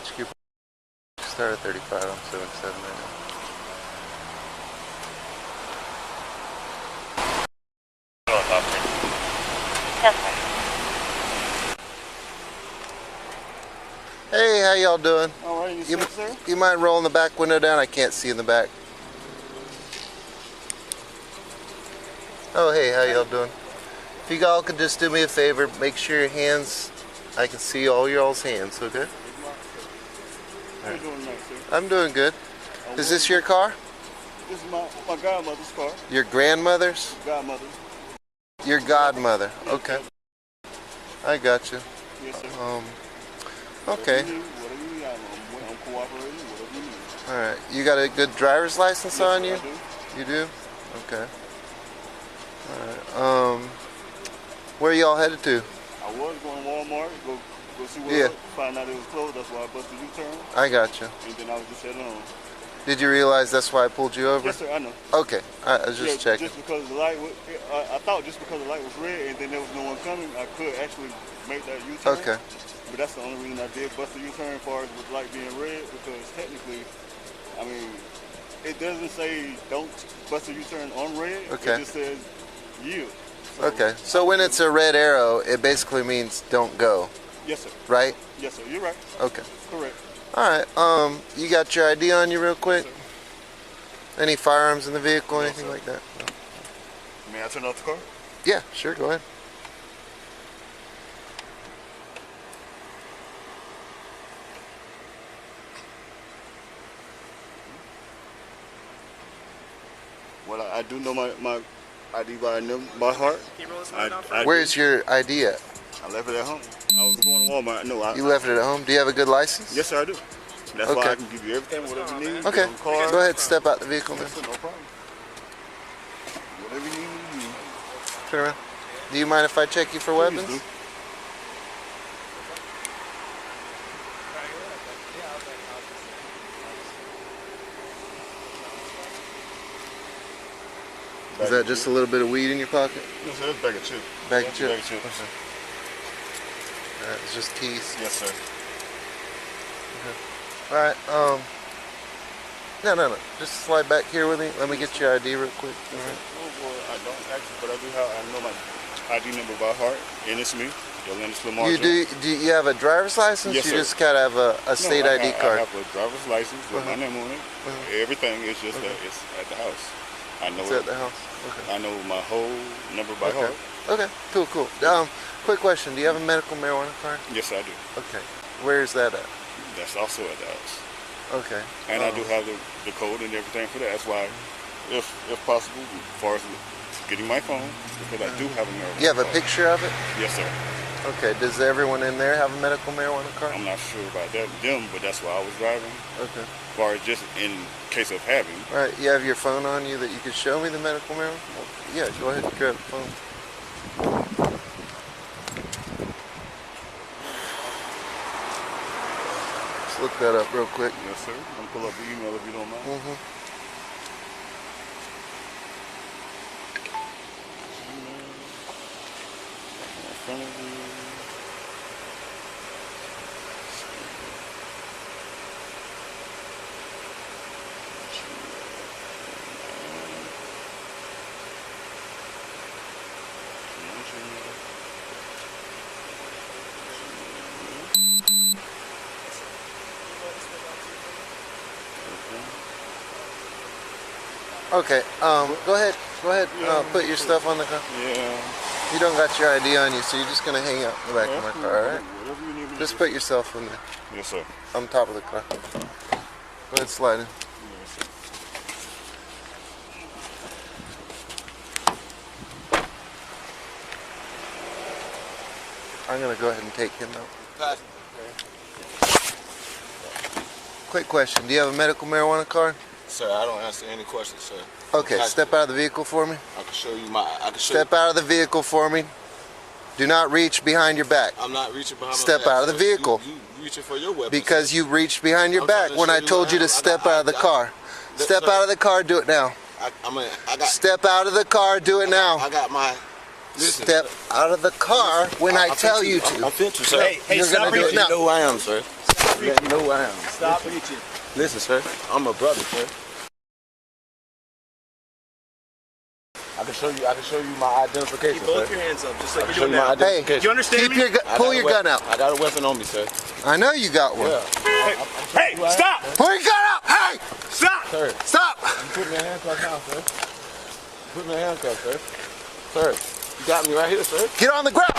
HQ. Start at 35. I'm 77 right now. Hey, how y'all doing? All right, sir? You mind rolling the back window down? I can't see in the back. Oh, hey, how y'all doing? If you all could just do me a favor, make sure your hands, I can see all y'all's hands, okay? How you doing tonight, sir? I'm doing good. Is this your car? This is my godmother's car. Your grandmother's? Godmother. Your godmother. Okay. I got you. Yes, sir. Okay. Whatever you need, I'm cooperating. Whatever you need. All right. You got a good driver's license on you? I do. You do? Okay. All right. Where y'all headed to? I was going to Walmart, go see what Yeah. find out it was closed. That's why I busted U-turn. I got you. And then I was just heading on. Did you realize that's why I pulled you over? Yes, sir. I know. Okay. I was just checking. Just because the light was, I thought just because the light was red and then there was no one coming, I could actually make that U-turn. Okay. But that's the only reason I did bust the U-turn as far as with light being red, because technically, I mean, it doesn't say don't bust a U-turn on red. Okay. It just says yield. So, Okay. So when it's a red arrow, it basically means don't go, yes, sir. right? Yes, sir. You're right. Okay. Correct. All right. You got your ID on you real quick? Yes, sir. Any firearms in the vehicle, No, anything sir. like that? No. May I turn off the car? Yeah, sure. Go ahead. Well, I do know my ID by heart. Where's your ID at? I left it at home. I was going to Walmart. No, You left it at home? Do you have a good license? Yes, sir, I do. That's why Okay. I can give you everything, whatever you need. Okay. Get on the car. Go ahead. Step out the vehicle, man. Yes, sir, no problem. Whatever you need. Turn around. Do you mind if I check you for Please weapons? do. Is that just a little bit of weed in your pocket? No, sir, it's a bag of chips. Bag of chips? Bag of chips. Okay. All right, it's just keys. Yes, sir. All right. No. Just slide back here with me. Let me get your ID real quick. All right. Well, I don't actually, but I know my ID number by heart, and it's me, Yolandis Lamar. You do you have a driver's license? Yes, you sir. just gotta have a state ID card. I have a driver's license with my name on it. Everything is just that it's at the house. I know It's it. at the house. Okay. I know my whole number by heart. Okay. Cool. Quick question. Do you have a medical marijuana card? Yes, I do. Okay. Where's that at? That's also at the house. Okay. And I do have the code and everything for that. That's why, if possible, as far as getting my phone, because I do have a marijuana You have a card. picture of it? Yes, sir. Okay. Does everyone in there have a medical marijuana card? I'm not sure about them, but that's why I was driving. Okay. As far as just in case of having. All right. You have your phone on you that you could show me the medical marijuana? Yeah. Go ahead and grab the phone. Let's look that up real quick. Yes, sir. I'm gonna pull up the email if you don't mind. In front of you. Okay. Go ahead. Put your stuff on the car. Yeah. You don't got your ID on you, so you're just gonna hang out in the back of my car, all right? Whatever you need me to Just do. put yourself in there, Yes, sir. on top of the car. Go ahead, slide in. Yes, sir. I'm gonna go ahead and take him out. Quick question: do you have a medical marijuana card? Sir, I don't answer any questions, sir. Okay, step out of the vehicle for me. I can show you my. I can show Step out of the vehicle for me. Do not reach behind your back. I'm not reaching behind my Step back, out of the sir. vehicle. You reaching for your weapon. Because you reached behind your I'm back trying to when show I you told my you to hand. step out of the car. Step sir. out of the car. Do it now. I got. Step out of the car. Do it now. I got my. Listen, Step out of the car when I tell you to. I'm fit to, sir. You're gonna do it now. You know who I am, sir. Let you know who I am. Stop reaching. Listen, sir. I'm a brother, sir. I can show you my identification, Keep both sir. your hands up, just like I can you're show doing you my now. Hey, identification. You understand me? pull your gun out. I got a weapon on me, sir. I know you got one. Yeah. Hey, stop! Pull your gun out. Hey, Stop! Sir, stop. you put me in handcuffs now, sir. Put me in handcuffs, sir. Sir, you got me right here, sir. Get on the ground.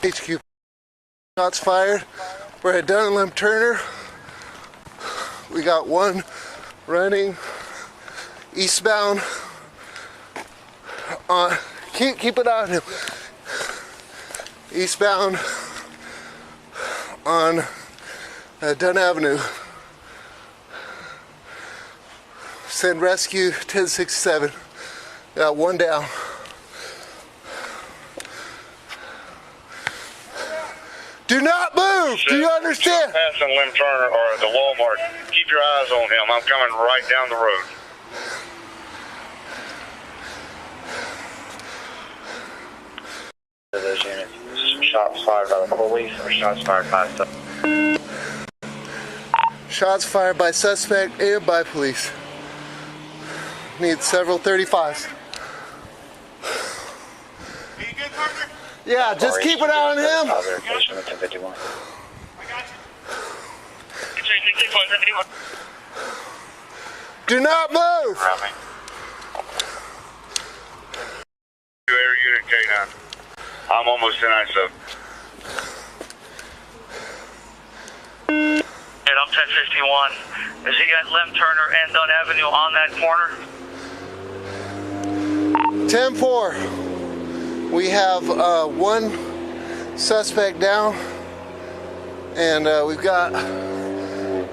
HQ. Shots fired. We're at Dunn and Lem Turner. We got one running eastbound. Keep it on him. Eastbound on Dunn Avenue. Send rescue 1067. Got one down. Do not move! Do you understand? Passing Lem Turner or the Walmart. Keep your eyes on him. I'm coming right down the road. Those units. Shots fired by the police or shots fired by suspect? Shots fired by suspect and by police. Need several 35s. Are you good, partner? Yeah, just keep it on him. Do not move. Air unit K9. I'm almost in ISO. And I'm 1051. Is he at Lem Turner and Dunn Avenue on that corner? 10-4. We have one suspect down, and we've got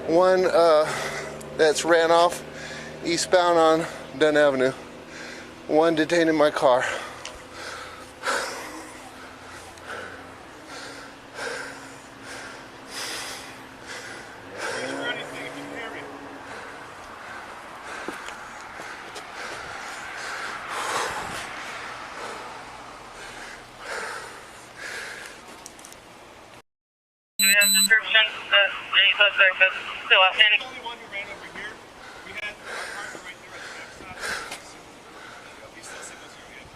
one that's ran off eastbound on Dunn Avenue. One detained in my car. Do we have description that any suspect that's still outstanding? The only one who ran over here, we had our partner right there at the backside. He's still signals here yet.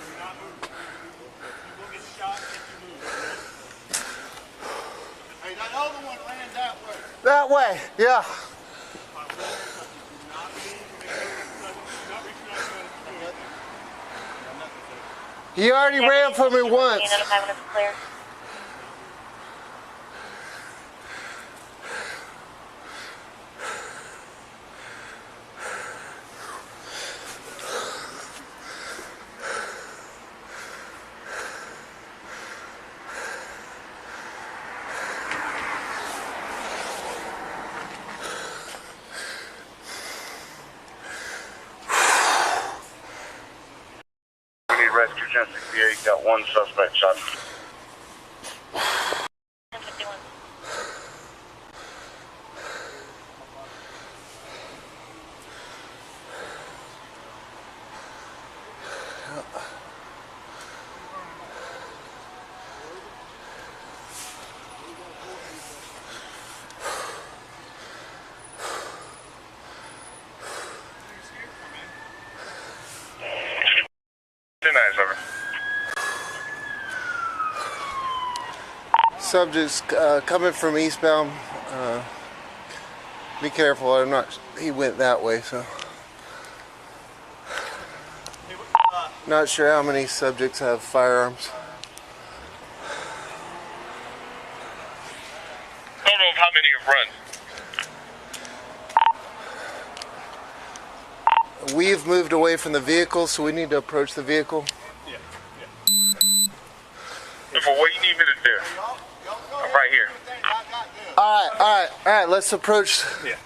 Do not move. You will get shot if you move. Hey, that other one ran that way. That way, yeah. He already ran from me once. We need rescue 1068. Got one suspect shot. Nice, over. Subject's coming from eastbound. Be careful. I'm not. He went that way, so not sure how many subjects have firearms. Total of how many have run? We've moved away from the vehicle, so we need to approach the vehicle. Yeah. For what you need me to do? I'm right here. All right. Let's approach. Yeah.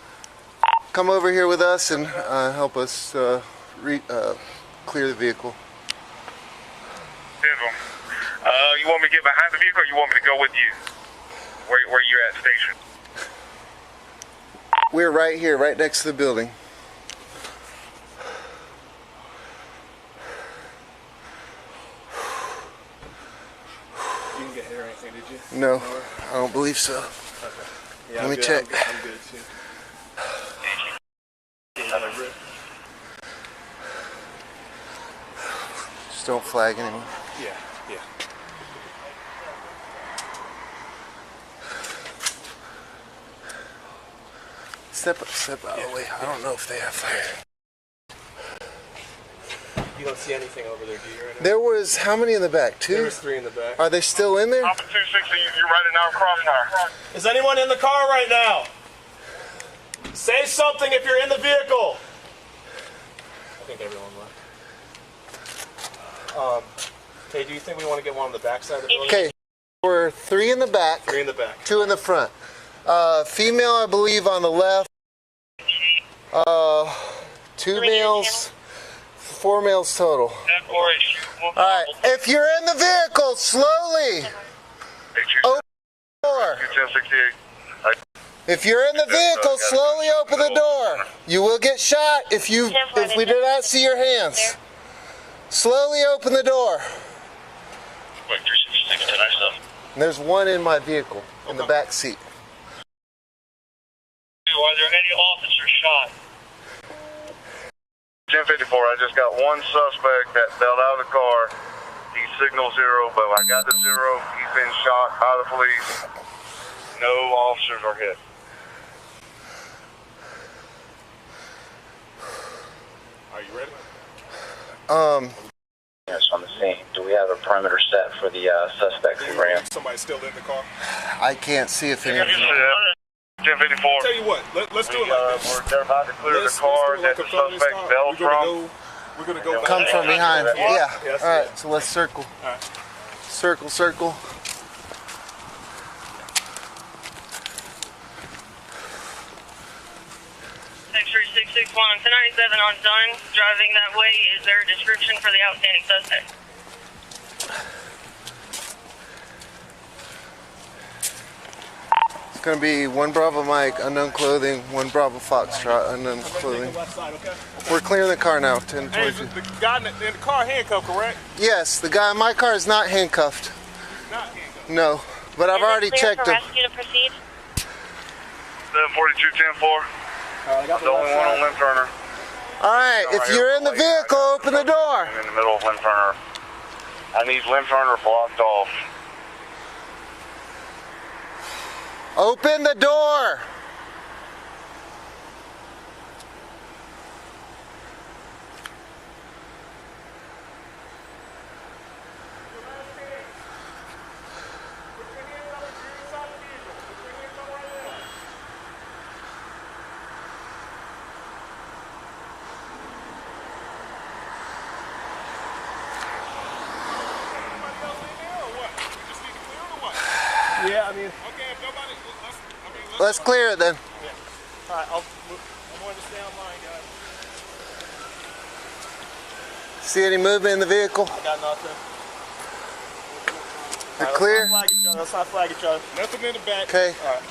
Come over here with us and help us clear the vehicle. You want me to get behind the vehicle, or you want me to go with you? Where you at station? We're right here, right next to the building. You didn't get hit or anything, did you? No, I don't believe so. Okay. Yeah, Let me check. I'm good too. Just don't flag anyone. Yeah. Step out of the way. I don't know if they have fire. You don't see anything over there, do you? Right now? There was how many in the back? Two? There was 3 in the back. Are they still in there? Alpha 260, you're right in our crossfire. Is anyone in the car right now? Say something if you're in the vehicle. I think everyone left. Hey, do you think we want to get one on the back side of the building? Okay. We're 3 in the back. 3 in the back. 2 in the front. Female, I believe, on the left. 2 males. 4 males total. Alright, if you're in the vehicle, slowly open the door. 1068. If you're in the vehicle, slowly open the door. You will get shot if we do not see your hands. Slowly open the door. Wait, 366, 1097. And there's 1 in my vehicle, in the back seat. Are there any officers shot? 1054, I just got 1 suspect that fell out of the car. He signaled 0, but I got the 0. He's been shot by the police. No officers are hit. Are you ready? Yes, on the scene. Do we have a perimeter set for the suspects who ran? Somebody still in the car? I can't see if any. 1054. Tell you what, let's do it like this. They're about to clear the car that the suspect fell from. We're going to go Come from behind. Yeah. Yes, Alright, so let's circle. Alright. Circle, circle. X3661 on 1097 on Dunn, driving that way. Is there a description for the outstanding suspect? It's going to be 1 Bravo Mike, unknown clothing, 1 Bravo Foxtrot, unknown clothing. Left side, okay? We're clearing the car now, Hey, 1022. the guy in the car handcuffed, correct? Yes, the guy in my car is not handcuffed. Not handcuffed. No, but I've already checked him. Rescue to proceed? 742, 104. I got The only one on Lem Turner. Alright, if you're in the vehicle, open the door. I'm in the middle of Lem Turner. I need Lem Turner blocked off. Open the door. Yeah, I mean. Okay, if nobody, Let's clear it then. Alright, I'm going to stay online, guys. See any movement in the vehicle? I got nothing. You're clear? Let's not flag each other. Nothing in the back. Okay. Alright.